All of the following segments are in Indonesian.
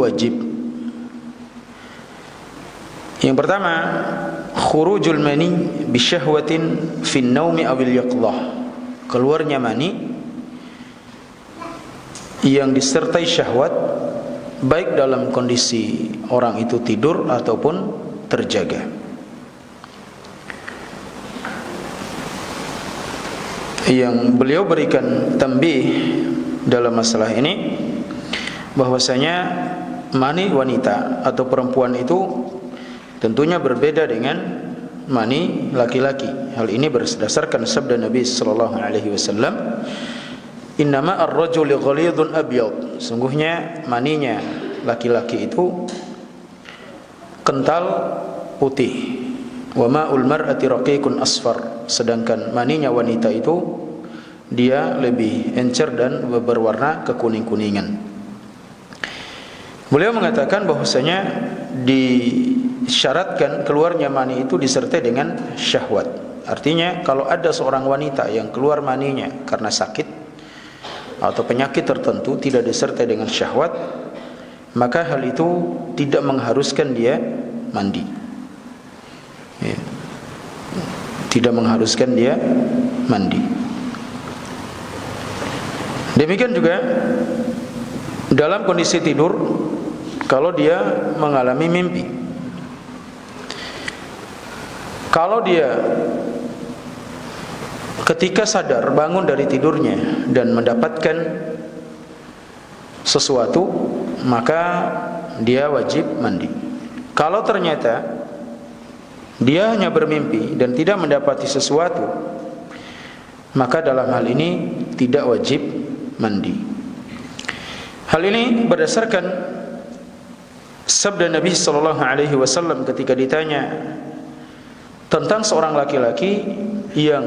wajib. Yang pertama, khurujul mani bisyahwatin fin naumi awil yaqdhah. Keluarnya mani yang disertai syahwat, baik dalam kondisi orang itu tidur ataupun terjaga. Yang beliau berikan tambih dalam masalah ini, bahwasanya mani wanita atau perempuan itu tentunya berbeda dengan mani laki-laki. Hal ini berdasarkan sabda Nabi sallallahu alaihi wasallam, "Innama ar-rajulu ghalidun abyad." Sungguhnya maninya laki-laki itu kental putih. Wa ma'ul mar'ati raqiqun asfar. Sedangkan maninya wanita itu dia lebih encer dan berwarna kekuning-kuningan. Beliau mengatakan bahwasanya disyaratkan keluarnya mani itu disertai dengan syahwat. Artinya kalau ada seorang wanita yang keluar maninya karena sakit atau penyakit tertentu tidak disertai dengan syahwat, maka hal itu tidak mengharuskan dia mandi. Ya. Tidak mengharuskan dia mandi. Demikian juga dalam kondisi tidur, kalau dia mengalami mimpi, kalau dia ketika sadar bangun dari tidurnya dan mendapatkan sesuatu, maka dia wajib mandi. Kalau ternyata dia hanya bermimpi dan tidak mendapati sesuatu, maka dalam hal ini tidak wajib mandi. Hal ini berdasarkan sabda Nabi sallallahu alaihi wasallam ketika ditanya tentang seorang laki-laki yang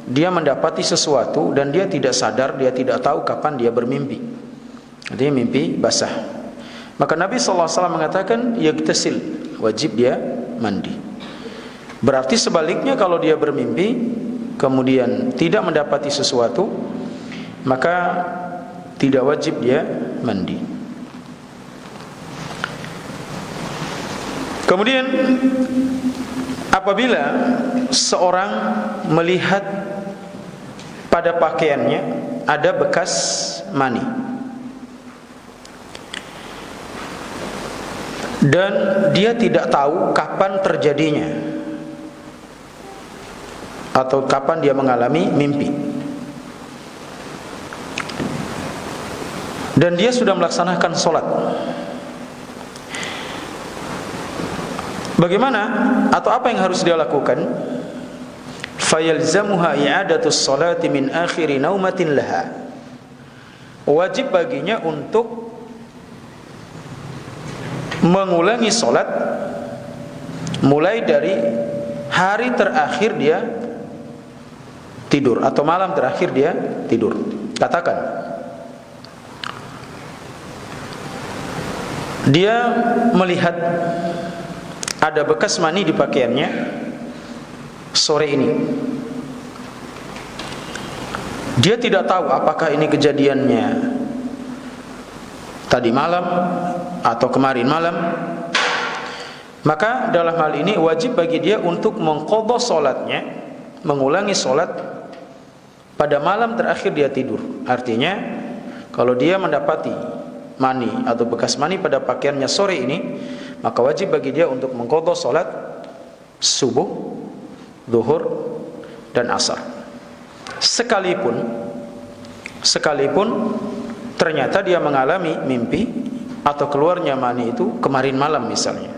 dia mendapati sesuatu dan dia tidak sadar, dia tidak tahu kapan dia bermimpi. Artinya mimpi basah. Maka Nabi sallallahu alaihi wasallam mengatakan yagtasil, wajib dia mandi. Berarti sebaliknya, kalau dia bermimpi kemudian tidak mendapati sesuatu, maka tidak wajib dia mandi. Kemudian apabila seorang melihat pada pakaiannya ada bekas mani dan dia tidak tahu kapan terjadinya atau kapan dia mengalami mimpi, dan dia sudah melaksanakan sholat, bagaimana atau apa yang harus dia lakukan? Fayalzamuha i'adatus sholati min akhiri naumatin laha. Wajib baginya untuk mengulangi sholat mulai dari hari terakhir dia tidur atau malam terakhir dia tidur. Katakan dia melihat ada bekas mani di pakaiannya sore ini. Dia tidak tahu apakah ini kejadiannya tadi malam atau kemarin malam. Maka dalam hal ini wajib bagi dia untuk mengqadha salatnya, mengulangi salat pada malam terakhir dia tidur. Artinya kalau dia mendapati mani atau bekas mani pada pakaiannya sore ini, maka wajib bagi dia untuk mengqadha salat subuh, zuhur, dan asar. Sekalipun ternyata dia mengalami mimpi atau keluarnya mani itu kemarin malam misalnya,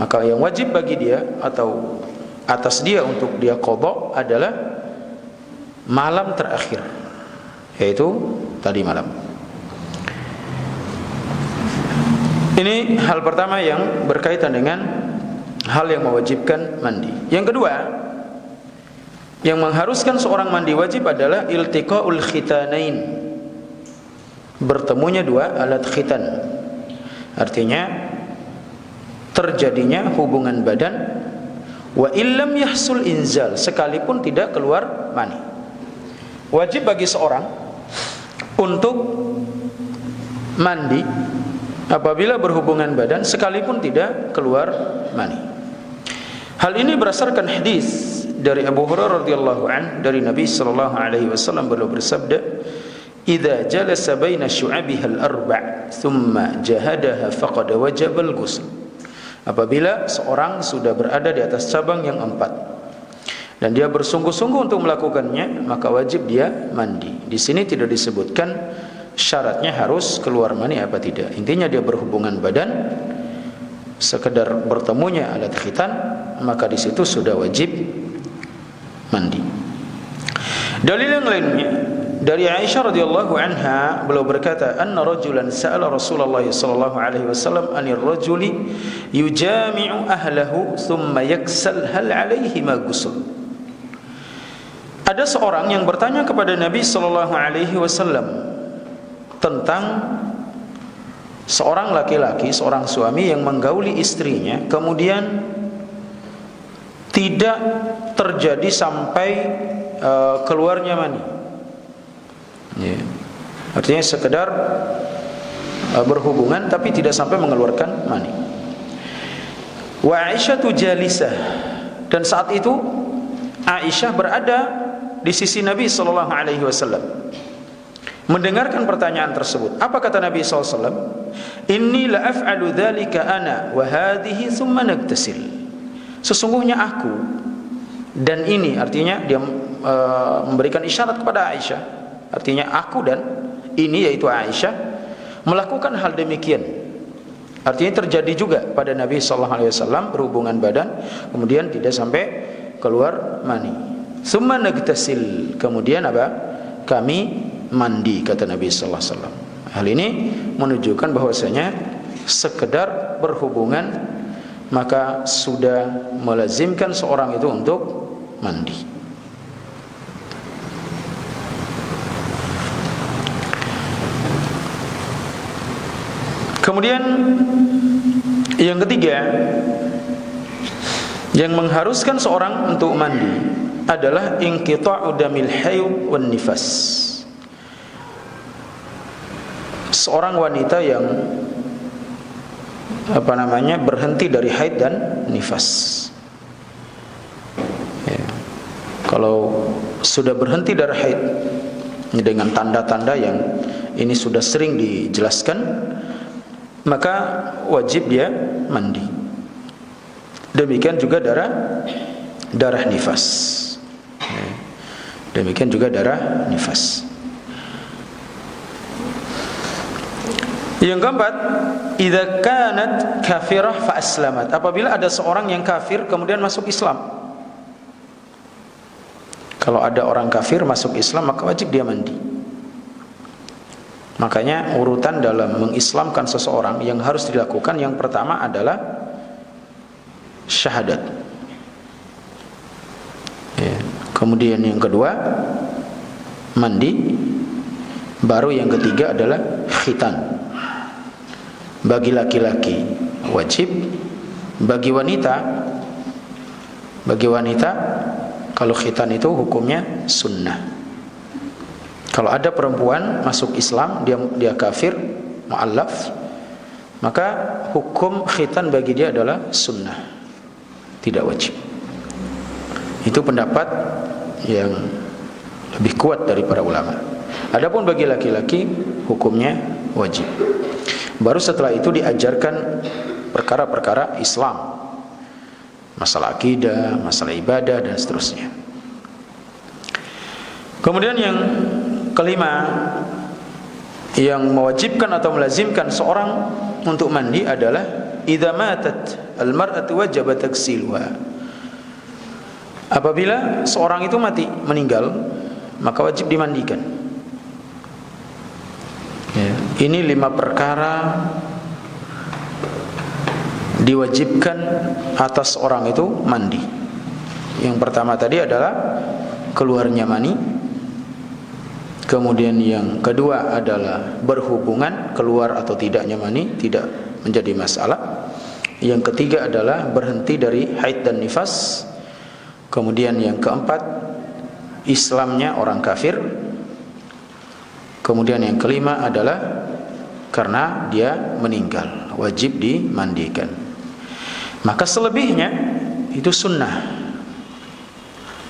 maka yang wajib bagi dia atau atas dia untuk dia qadha adalah malam terakhir, yaitu tadi malam. Ini hal pertama yang berkaitan dengan hal yang mewajibkan mandi. Yang kedua, yang mengharuskan seorang mandi wajib adalah iltiqaul khitanain, bertemunya dua alat khitan. Artinya terjadinya hubungan badan, wa illam yahsul inzal, sekalipun tidak keluar mani. Wajib bagi seorang untuk mandi apabila berhubungan badan sekalipun tidak keluar mani. Hal ini berdasarkan hadis dari Abu Hurairah radhiyallahu an dari Nabi sallallahu alaihi wasallam, beliau bersabda, "Idza jalasa baina syu'abiha al-arba' thumma jahadaha faqad wajaba al-ghusl." Apabila seorang sudah berada di atas cabang yang 4 dan dia bersungguh-sungguh untuk melakukannya, maka wajib dia mandi. Di sini tidak disebutkan syaratnya harus keluar mani apa tidak. Intinya dia berhubungan badan, sekedar bertemunya alat khitan, maka di situ sudah wajib mandi. Dalil yang lainnya dari Aisyah radhiyallahu anha, beliau berkata, "Anna rajulan sa'ala Rasulullah sallallahu alaihi wasallam 'anil rajuli yujami'u ahlahu thumma yaksal hal 'alaihi ma ghusl." Ada seorang yang bertanya kepada Nabi sallallahu alaihi wasallam tentang seorang laki-laki, seorang suami yang menggauli istrinya, kemudian tidak terjadi sampai keluarnya mani. Ya. Artinya sekedar berhubungan tapi tidak sampai mengeluarkan mani. Wa Aisyah jalisah, dan saat itu Aisyah berada di sisi Nabi sallallahu alaihi wasallam mendengarkan pertanyaan tersebut. Apa kata Nabi SAW? "Inni la af'alu dzalika ana wa hadhihi thumma nagtasil." Sesungguhnya aku dan ini, artinya dia memberikan isyarat kepada Aisyah. Artinya aku dan ini, yaitu Aisyah, melakukan hal demikian. Artinya terjadi juga pada Nabi SAW berhubungan badan, kemudian tidak sampai keluar mani. Thumma nagtasil, kemudian apa? Kami mandi, kata Nabi sallallahu alaihi wasallam. Hal ini menunjukkan bahwasanya sekedar berhubungan maka sudah melazimkan seorang itu untuk mandi. Kemudian yang ketiga yang mengharuskan seorang untuk mandi adalah inqita'u damil hayd wan nifas. Seorang wanita yang berhenti dari haid dan nifas. Ya. Kalau sudah berhenti dari haid dengan tanda-tanda yang ini sudah sering dijelaskan, maka wajib dia mandi. Demikian juga darah nifas. Ya. Demikian juga darah nifas. Yang keempat, idza kanat kafirah fa aslamat. Apabila ada seorang yang kafir kemudian masuk Islam. Kalau ada orang kafir masuk Islam, maka wajib dia mandi. Makanya urutan dalam mengislamkan seseorang yang harus dilakukan, yang pertama adalah syahadat. Ya. Kemudian yang kedua mandi. Baru yang ketiga adalah khitan. Bagi laki-laki wajib, bagi wanita kalau khitan itu hukumnya sunnah. Kalau ada perempuan masuk Islam, dia kafir, mu'allaf, maka hukum khitan bagi dia adalah sunnah, tidak wajib. Itu pendapat yang lebih kuat dari para ulama. Adapun bagi laki-laki hukumnya wajib. Baru setelah itu diajarkan perkara-perkara Islam, masalah akidah, masalah ibadah, dan seterusnya. Kemudian yang kelima yang mewajibkan atau melazimkan seorang untuk mandi adalah idza matat al-mar'atu wajaba taghsiluha. Apabila seorang itu mati, meninggal, maka wajib dimandikan. Ya, ini 5 perkara diwajibkan atas orang itu mandi. Yang pertama tadi adalah keluarnya mani. Kemudian yang kedua adalah berhubungan, keluar atau tidaknya mani tidak menjadi masalah. Yang ketiga adalah berhenti dari haid dan nifas. Kemudian yang keempat, Islamnya orang kafir. Kemudian yang kelima adalah karena dia meninggal, wajib dimandikan. Maka selebihnya itu sunnah,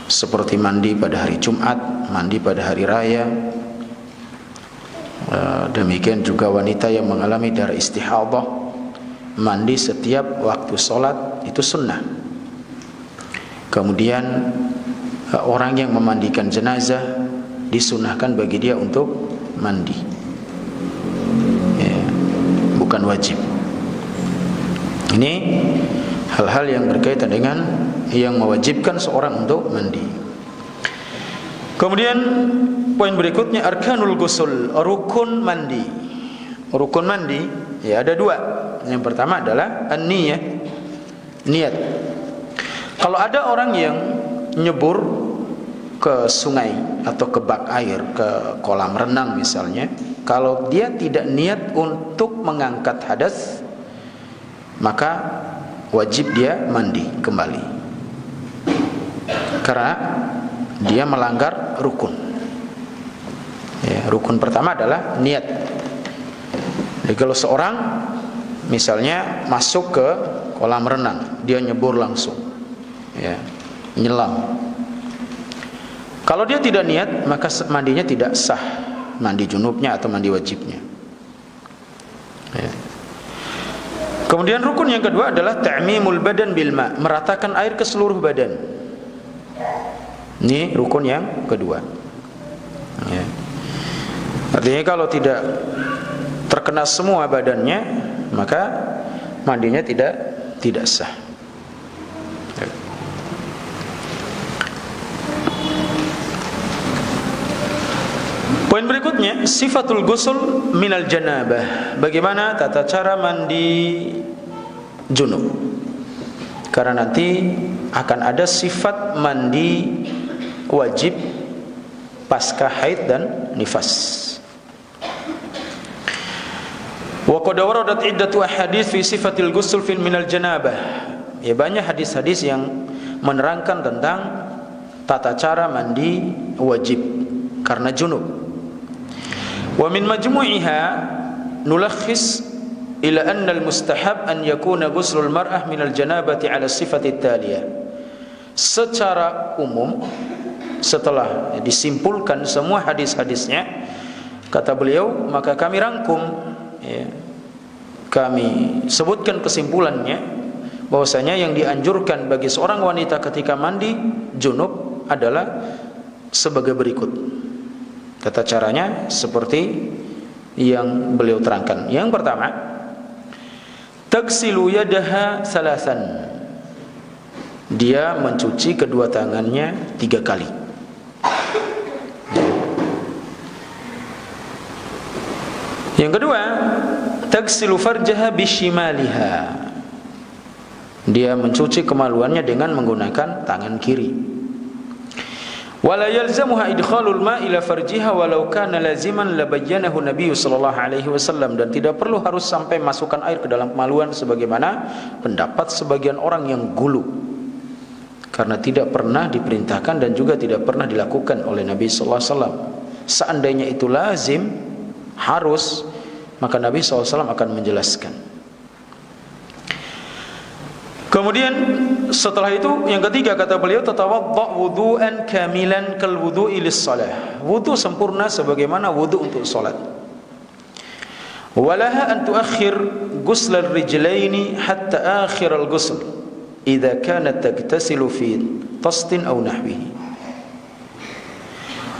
seperti mandi pada hari Jumat, mandi pada hari raya. Demikian juga wanita yang mengalami darah istihadah, mandi setiap waktu sholat, itu sunnah. Kemudian orang yang memandikan jenazah disunahkan bagi dia untuk mandi, ya, bukan wajib. Ini hal-hal yang berkaitan dengan yang mewajibkan seorang untuk mandi. Kemudian poin berikutnya arkanul ghusl, rukun mandi. Rukun mandi ya ada dua. Yang pertama adalah an-niyah, niat. Kalau ada orang yang nyebur ke sungai atau ke bak air, ke kolam renang misalnya, kalau dia tidak niat untuk mengangkat hadas, maka wajib dia mandi kembali, karena dia melanggar rukun. Ya, rukun pertama adalah niat. Jadi kalau seorang misalnya masuk ke kolam renang, dia nyebur langsung, ya, nyelam. Kalau dia tidak niat, maka mandinya tidak sah, mandi junubnya atau mandi wajibnya. Ya. Kemudian rukun yang kedua adalah ta'mimul badan bil ma', meratakan air ke seluruh badan. Ini rukun yang kedua. Ya. Artinya kalau tidak terkena semua badannya, maka mandinya tidak sah. Ya. Poin berikutnya, sifatul ghusl minal janabah. Bagaimana tata cara mandi junub? Karena nanti akan ada sifat mandi wajib pasca haid dan nifas. Wa qad waradat iddatu ahadits fi sifatil ghusl fil minal janabah. Ya, banyak hadis-hadis yang menerangkan tentang tata cara mandi wajib karena junub. Wa min majmu'iha nulakhis ila anna al-mustahab an yakuna ghuslul mar'ah min al-janabati ala sifati taliyah. Secara umum, setelah disimpulkan semua hadis-hadisnya, kata beliau, maka kami rangkum, ya, kami sebutkan kesimpulannya, bahwasanya yang dianjurkan bagi seorang wanita ketika mandi junub adalah sebagai berikut. Tata caranya seperti yang beliau terangkan. Yang pertama, taghsilu yadaha salasan. Dia mencuci kedua tangannya 3 kali. Yang kedua, taghsilu farjaha bishimaliha. Dia mencuci kemaluannya dengan menggunakan tangan kiri. Wala yalzamuha idkhalul ma' ila farjiha walau kana laziman labayyanahu Nabi sallallahu alaihi wasallam, dan tidak perlu harus sampai masukkan air ke dalam kemaluan sebagaimana pendapat sebagian orang yang gulu, karena tidak pernah diperintahkan dan juga tidak pernah dilakukan oleh Nabi sallallahu alaihi wasallam. Seandainya itu lazim, harus, maka Nabi sallallahu alaihi wasallam akan menjelaskan. Kemudian setelah itu yang ketiga, kata beliau, tatawadda wudu'an kamilan kal wudu'i lis-shalah. Wudu sempurna sebagaimana wudu untuk salat. Walaha an tuakhir ghusl ar-rijlaini hatta akhir al-ghusl idza kanat tagtasilu fi tastin aw nahwihi.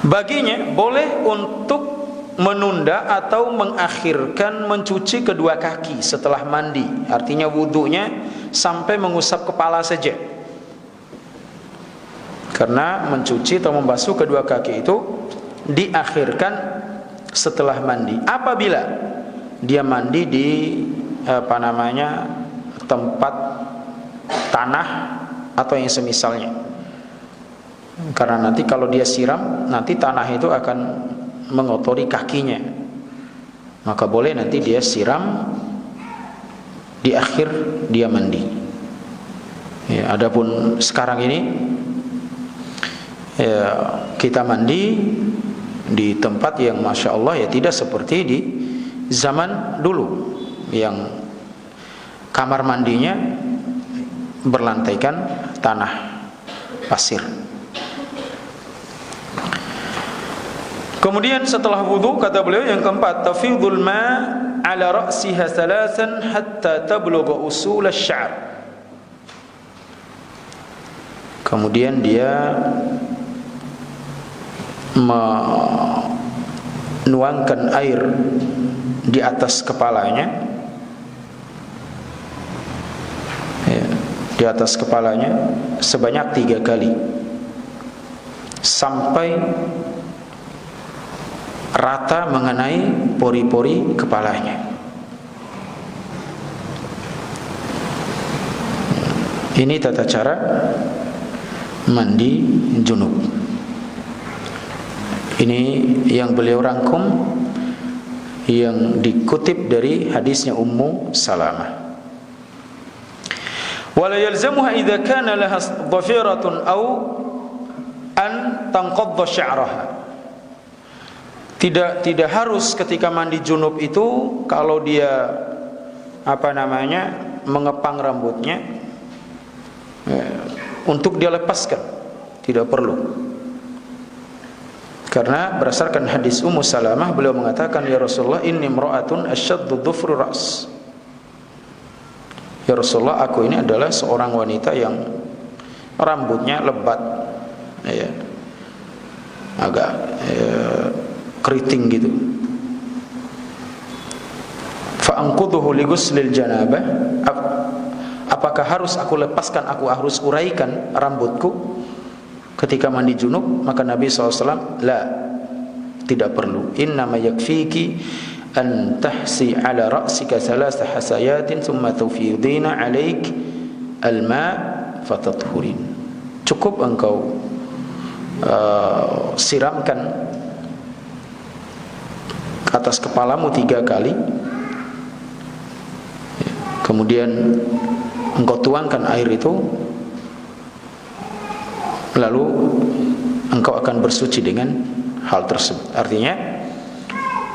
Baginya boleh untuk menunda atau mengakhirkan mencuci kedua kaki setelah mandi, artinya wudunya sampai mengusap kepala saja, karena mencuci atau membasuh kedua kaki itu diakhirkan setelah mandi. Apabila dia mandi di tempat tanah atau yang semisalnya, karena nanti kalau dia siram, nanti tanah itu akan mengotori kakinya, maka boleh nanti dia siram di akhir dia mandi. Ya, adapun sekarang ini ya, kita mandi di tempat yang masya Allah ya tidak seperti di zaman dulu yang kamar mandinya berlantaikan tanah pasir. Kemudian setelah wudu, kata beliau yang keempat, tafidul ma ala ra'siha thalathan hatta tablugha usul asy-sya'r. Kemudian dia menuangkan air di atas kepalanya, di atas kepalanya sebanyak 3 kali sampai rata mengenai pori-pori kepalanya. Ini tata cara mandi junub. Ini yang beliau rangkum, yang dikutip dari hadisnya Ummu Salamah. Wala yalzamuha idza kana laha dhafiratun aw an tanqadha sya'raha. Tidak harus ketika mandi junub itu kalau dia mengepang rambutnya untuk dia lepaskan, tidak perlu. Karena berdasarkan hadis Ummu Salamah, beliau mengatakan, ya Rasulullah, inni imra'atun asyaddu dhufru ra's. Ya Rasulullah, aku ini adalah seorang wanita yang rambutnya lebat, agak keriting gitu. Fa anqudhuhu li ghuslil janabah. Apakah harus aku lepaskan, aku harus uraikan rambutku ketika mandi junub? Maka Nabi SAW, la, tidak perlu. Innama yakfiki an tahsi ala ra'sika thalatha hasayatin thumma tufidina alaik alma fatathurin. Cukup engkau siramkan atas kepalamu 3 kali, kemudian engkau tuangkan air itu, lalu engkau akan bersuci dengan hal tersebut. Artinya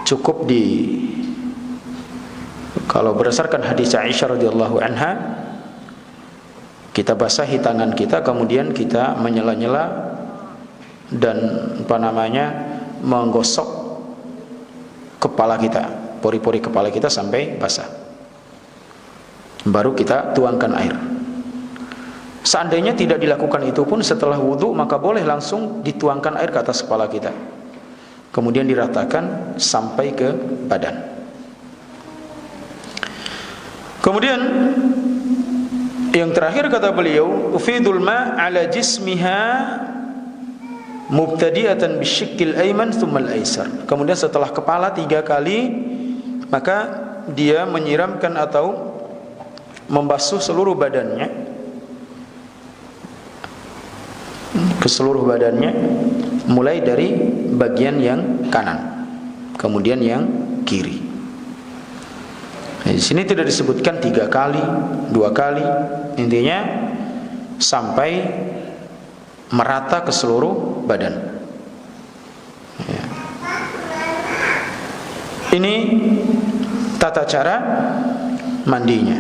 cukup kalau berdasarkan hadis Aisyah radhiyallahu anha, kita basahi tangan kita, kemudian kita menyela-nyela dan menggosok kepala kita, pori-pori kepala kita sampai basah. Baru kita tuangkan air. Seandainya tidak dilakukan itu pun setelah wudu, maka boleh langsung dituangkan air ke atas kepala kita, kemudian diratakan sampai ke badan. Kemudian yang terakhir kata beliau, ufidul ma ala jismiha mubtadi'atan bisyikil ayman thumma al-aysar. Kemudian setelah kepala 3 kali, maka dia menyiramkan atau membasuh seluruh badannya, ke seluruh badannya, mulai dari bagian yang kanan, kemudian yang kiri. Di sini tidak disebutkan 3 kali, 2 kali, intinya sampai merata ke seluruh badan. Ini tata cara mandinya.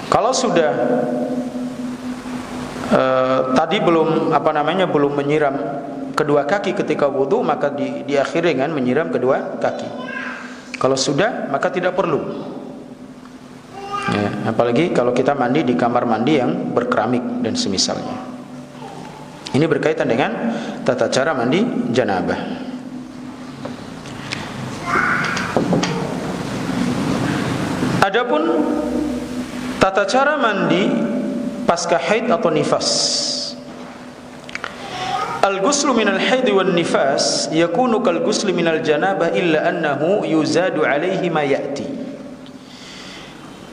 Kalau sudah tadi belum belum menyiram kedua kaki ketika wudu, maka diakhiri dengan menyiram kedua kaki. Kalau sudah, maka tidak perlu. Apalagi kalau kita mandi di kamar mandi yang berkeramik dan semisalnya. Ini berkaitan dengan tata cara mandi janabah. Adapun tata cara mandi pasca haid atau nifas. Al-ghuslu minal haid wan nifas yakunu kal ghusli minal janabah illa annahu yuzadu alaihi ma ya'ti.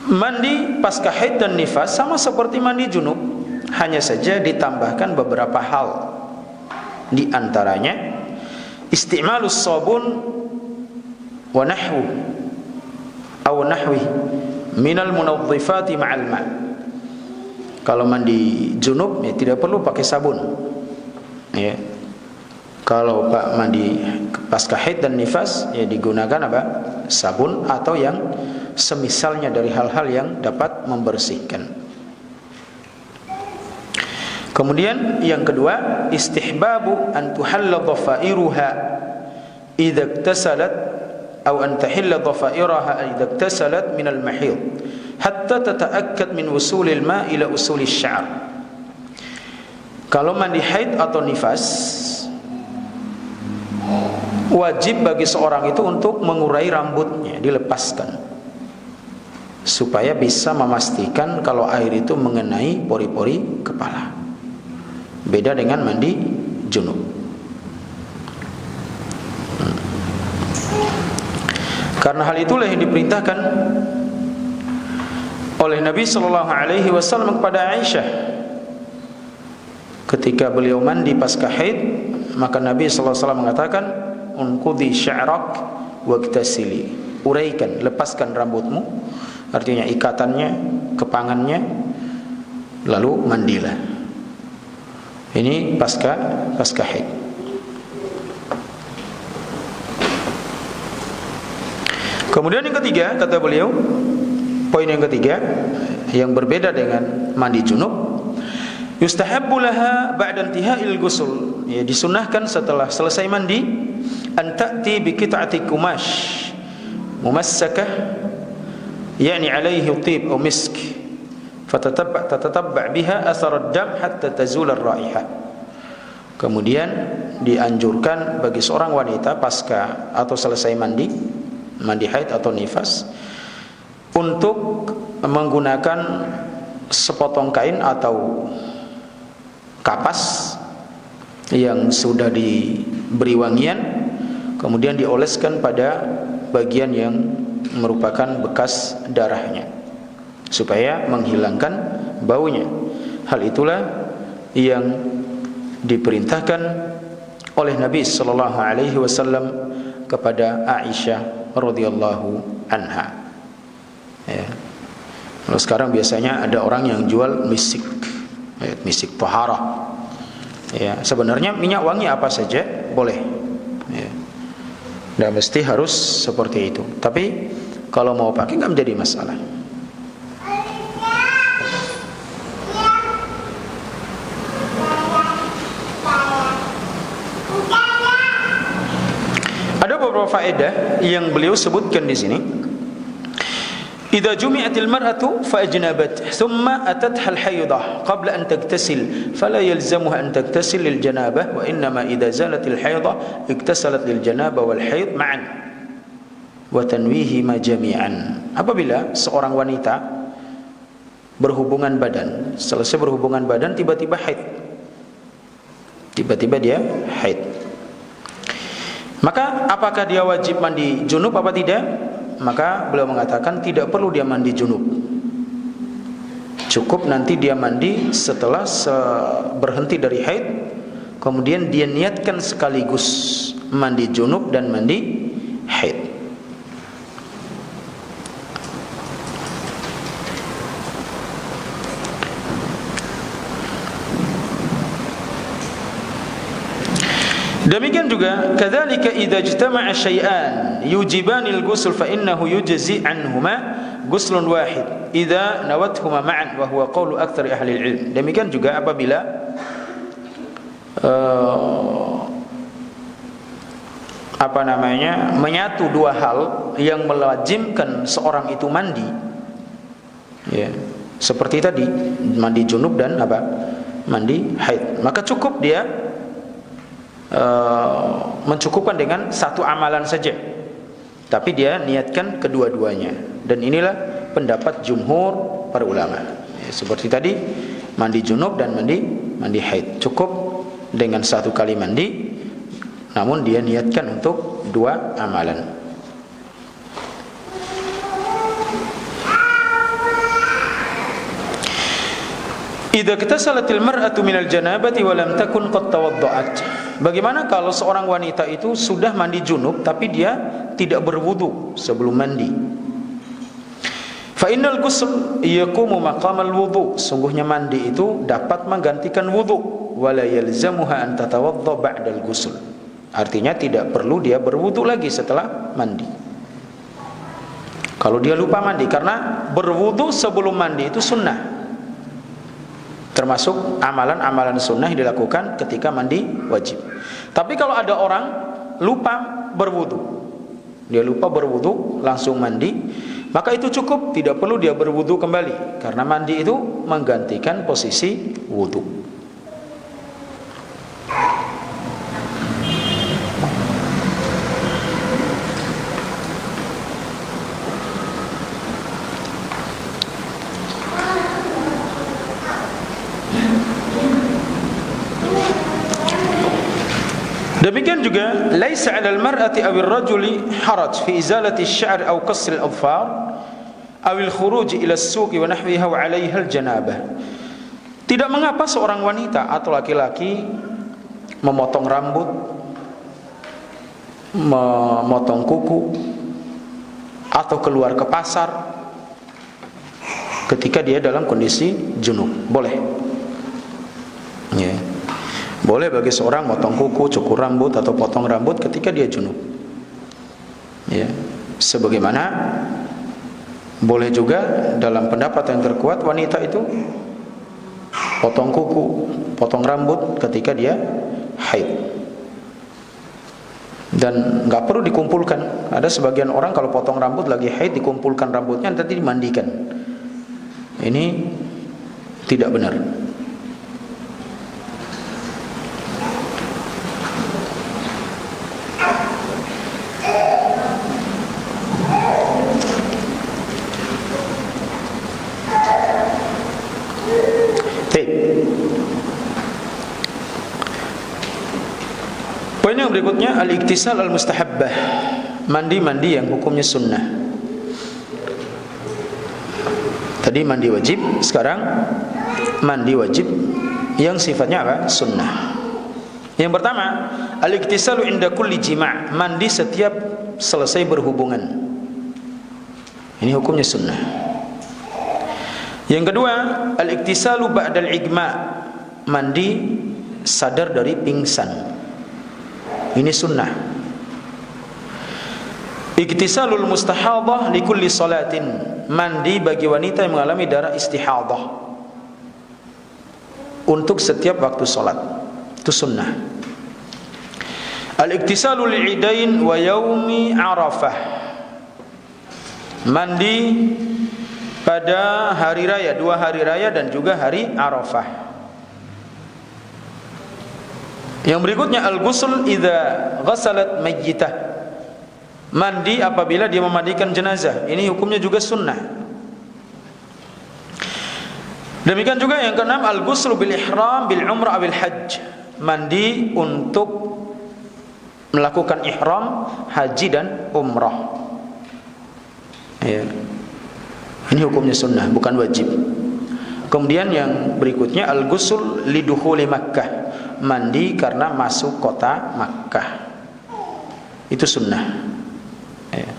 Mandi pasca haid dan nifas sama seperti mandi junub, hanya saja ditambahkan beberapa hal. Di antaranya isti'malus sabun wa nahwu aw nahwi minal munadhifati ma'al ma'. Kalau mandi junub tidak perlu pakai sabun. Kalau mandi pasca haid dan nifas ya digunakan apa? Sabun atau yang semisalnya dari hal-hal yang dapat membersihkan. Kemudian yang kedua, istihbabu an tuhalla dhafairuha idza iktasalat atau an tahilla dhafairaha idza iktasalat min al-mahid hatta tata'akkad min wusul al-ma' ila usul asy-sya'r. Kalau mandi haid atau nifas, wajib bagi seorang itu untuk mengurai rambutnya, dilepaskan, supaya bisa memastikan kalau air itu mengenai pori-pori kepala. Beda dengan mandi junub. Karena hal itulah yang diperintahkan oleh Nabi sallallahu alaihi wasallam kepada Aisyah ketika beliau mandi pasca haid. Maka Nabi sallallahu alaihi wasallam mengatakan, unqudhi sya'rak waqtasili, uraikan, lepaskan rambutmu, artinya ikatannya, kepangannya, lalu mandilah. Ini pasca haid. Kemudian yang ketiga, kata beliau, poin yang ketiga yang berbeda dengan mandi junub, yustahabbu laha ba'da intiha'il ghusl, ya, disunahkan setelah selesai mandi, an ta'ti bi qit'ati kumash mumassakah yani 'alaihi thib aw misk fatatatabba' biha athar ad-dam hatta tazul ar-raihah. Kemudian dianjurkan bagi seorang wanita pasca atau selesai mandi haid atau nifas untuk menggunakan sepotong kain atau kapas yang sudah diberi wangian, kemudian dioleskan pada bagian yang merupakan bekas darahnya supaya menghilangkan baunya. Hal itulah yang diperintahkan oleh Nabi sallallahu alaihi wasallam kepada Aisyah radhiyallahu anha. Ya. Kalau sekarang biasanya ada orang yang jual misik, misik taharah. Ya, sebenarnya minyak wangi apa saja boleh. Ya. Tidak mesti harus seperti itu. Tapi kalau mau pakai nggak menjadi masalah. Ada beberapa faedah yang beliau sebutkan di sini. Idza jumi'atil mar'atu fa ajnabat thumma atatha al-haydah qabla an taghtasil fala yalzamuha an taghtasil lil janabah wa innama idza zalatil haydah iktasalat lil janabah wal hayd ma'an wa tanwihima jami'an. Apabila seorang wanita berhubungan badan, selesai berhubungan badan tiba-tiba haid, tiba-tiba dia haid, maka apakah dia wajib mandi junub apa tidak? Maka beliau mengatakan tidak perlu dia mandi junub, cukup nanti dia mandi setelah berhenti dari haid, kemudian dia niatkan sekaligus mandi junub dan mandi haid. Demikian juga kadzalika idza ijtama'a syai'an yujibanil ghusl fa innahu yujzi anhuma ghuslun wahid idza nawathuma ma'an wa huwa qawlu aktsari ahli ilm. Demikian juga apabila menyatu dua hal yang melazimkan seorang itu mandi, ya, seperti tadi mandi junub dan mandi haid, maka cukup dia mencukupkan dengan satu amalan saja, tapi dia niatkan kedua-duanya. Dan inilah pendapat jumhur para ulama, ya, seperti tadi mandi junub dan mandi haid, cukup dengan satu kali mandi, namun dia niatkan untuk dua amalan. Idza iktasalatil mar'atu minal janabati wa lam takun qad tawadda'at. Bagaimana kalau seorang wanita itu sudah mandi junub tapi dia tidak berwudu sebelum mandi? Fa innal ghusl yaqumu maqamal wudu. Sungguhnya mandi itu dapat menggantikan wudu, wala yalzamuha an tatawadda ba'dal ghusl. Artinya tidak perlu dia berwudu lagi setelah mandi. Kalau dia lupa mandi, karena berwudu sebelum mandi itu sunnah, termasuk amalan-amalan sunnah yang dilakukan ketika mandi wajib. Tapi kalau ada orang lupa berwudu, dia lupa berwudu langsung mandi, maka itu cukup, tidak perlu dia berwudu kembali, karena mandi itu menggantikan posisi wudu. Demikian juga laisa 'alal mar'ati aw ar-rajuli haraj fi izalati asy-sya'r aw qasr al-adfar aw al-khuruj ila as-suq wa nahwiha wa 'alayha al-janabah. Tidak mengapa seorang wanita atau laki-laki memotong rambut, memotong kuku, atau keluar ke pasar ketika dia dalam kondisi junub. Boleh. Ya. Boleh bagi seorang motong kuku, cukur rambut, atau potong rambut ketika dia junub. Ya. Sebagaimana boleh juga dalam pendapat yang terkuat wanita itu potong kuku, potong rambut ketika dia haid. Dan nggak perlu dikumpulkan. Ada sebagian orang kalau potong rambut lagi haid dikumpulkan rambutnya nanti dimandikan. Ini tidak benar. Poin yang berikutnya al-iktisal al-mustahabbah, mandi-mandi yang hukumnya sunnah. Tadi mandi wajib, sekarang mandi wajib yang sifatnya apa? Sunnah. Yang pertama, al-iktisalu inda kulli jima', mandi setiap selesai berhubungan. Ini hukumnya sunnah. Yang kedua, al-iktisalu ba'dal igma', mandi sadar dari pingsan. Ini sunnah. Iktisalul mustahadah likulli salatin, mandi bagi wanita yang mengalami darah istihadah untuk setiap waktu salat. Itu sunnah. Al-iktisalu li'idain wa yaumi Arafah, mandi pada hari raya, 2 hari raya dan juga hari Arafah. Yang berikutnya al-ghusl idza ghasalat mayyitah, mandi apabila dia memandikan jenazah. Ini hukumnya juga sunnah. Demikian juga yang keenam, al-ghusl bil ihram bil umrah bil hajj, mandi untuk melakukan ihram haji dan umrah. Ya. Ini hukumnya sunnah, bukan wajib. Kemudian yang berikutnya al-ghusl lidukhuli Makkah, mandi karena masuk kota Makkah. Itu sunnah. Ya.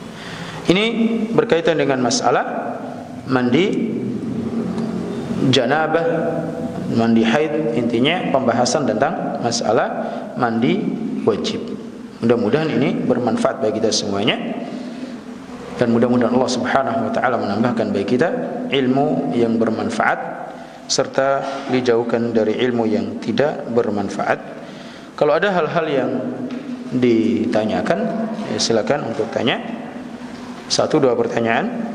Ini berkaitan dengan masalah mandi janabah, mandi haid, intinya pembahasan tentang masalah mandi wajib. Mudah-mudahan ini bermanfaat bagi kita semuanya. Dan mudah-mudahan Allah Subhanahu wa taala menambahkan bagi kita ilmu yang bermanfaat serta dijauhkan dari ilmu yang tidak bermanfaat. Kalau ada hal-hal yang ditanyakan, ya silakan untuk tanya. 1-2 pertanyaan.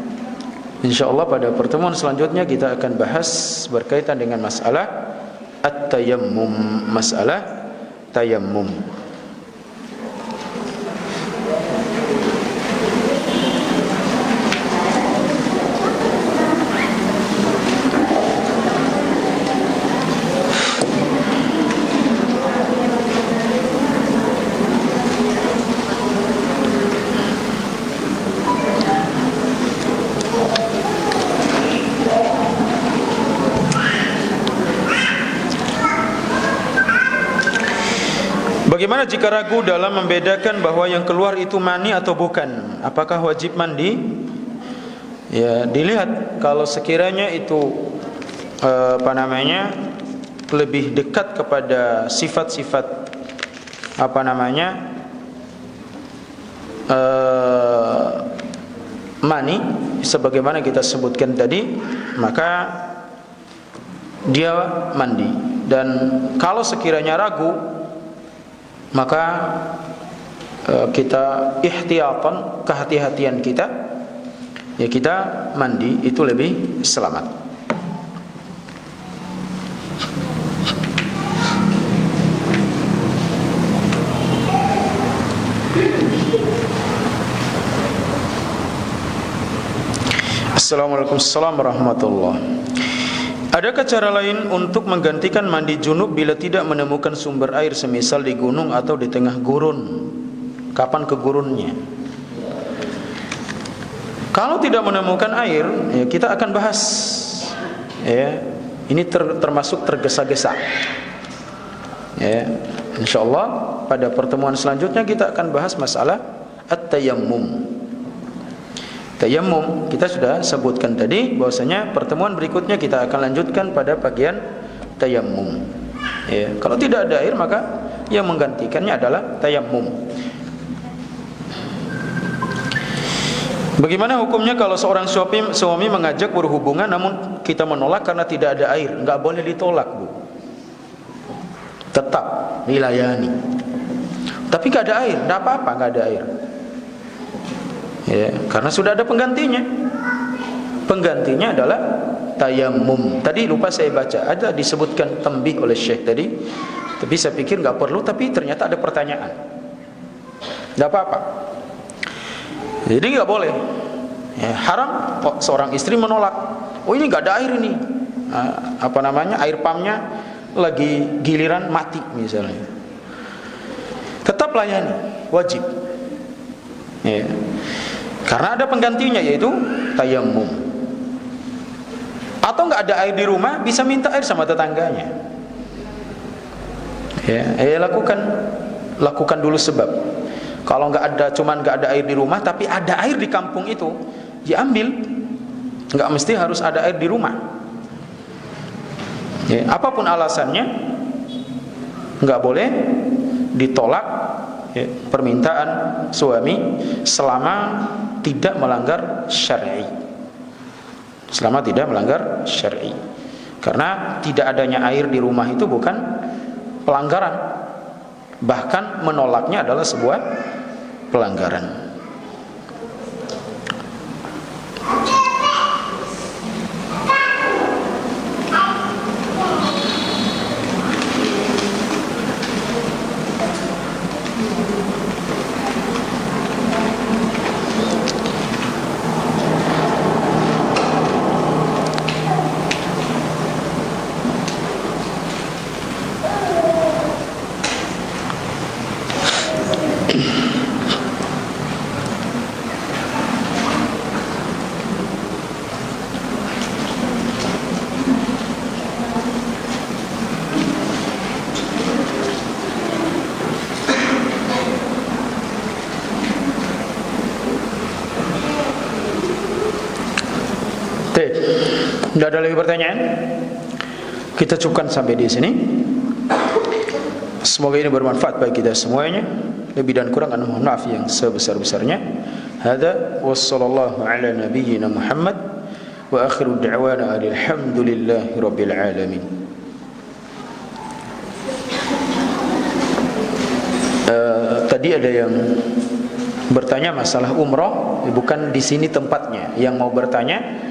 Insyaallah pada pertemuan selanjutnya kita akan bahas berkaitan dengan masalah at-tayammum, masalah tayammum. Bagaimana jika ragu dalam membedakan bahwa yang keluar itu mani atau bukan? Apakah wajib mandi? Ya, dilihat kalau sekiranya itu lebih dekat kepada sifat-sifat mani sebagaimana kita sebutkan tadi, maka dia mandi. Dan kalau sekiranya ragu, maka kita ihtiyatan, kehati-hatian kita, ya kita mandi, itu lebih selamat. Assalamualaikum warahmatullahi wabarakatuh. Adakah cara lain untuk menggantikan mandi junub bila tidak menemukan sumber air, semisal di gunung atau di tengah gurun? Kapan ke gurunnya? Kalau tidak menemukan air, ya kita akan bahas. Ya, ini termasuk tergesa-gesa. Ya, insyaallah pada pertemuan selanjutnya kita akan bahas masalah at-tayammum. Tayammum kita sudah sebutkan tadi, bahwasanya pertemuan berikutnya kita akan lanjutkan pada bagian tayammum. Ya, kalau tidak ada air, maka yang menggantikannya adalah tayammum. Bagaimana hukumnya kalau seorang suami mengajak berhubungan namun kita menolak karena tidak ada air? Enggak boleh ditolak, Bu. Tetap dilayani. Tapi enggak ada air, enggak apa-apa enggak ada air. Ya, karena sudah ada penggantinya. Penggantinya adalah tayammum. Tadi lupa saya baca, ada disebutkan tambih oleh Syekh tadi, tapi saya pikir nggak perlu, tapi ternyata ada pertanyaan. Nggak apa-apa. Jadi nggak boleh. Ya, haram kok seorang istri menolak. Oh ini nggak ada air ini. Air pumpnya lagi giliran mati misalnya. Tetap layani, wajib. Ya. Karena ada penggantinya, yaitu tayammum. Atau nggak ada air di rumah, bisa minta air sama tetangganya. Ya, lakukan dulu sebab. Kalau cuman nggak ada air di rumah, tapi ada air di kampung itu, ya ambil. Nggak mesti harus ada air di rumah. Ya, apapun alasannya, nggak boleh ditolak ya, permintaan suami selama tidak melanggar syar'i. Selama tidak melanggar syar'i. Karena tidak adanya air di rumah itu bukan pelanggaran. Bahkan menolaknya adalah sebuah pelanggaran. Tidak ada lagi pertanyaan. Kita cukupkan sampai di sini. Semoga ini bermanfaat bagi kita semuanya. Lebih dan kurang mohon maaf yang sebesar-besarnya. Hada wassallallahu ala nabiyyina Muhammad wa akhiru da'wana alhamdulillahi rabbil alamin. Tadi ada yang bertanya masalah umrah, bukan di sini tempatnya. Yang mau bertanya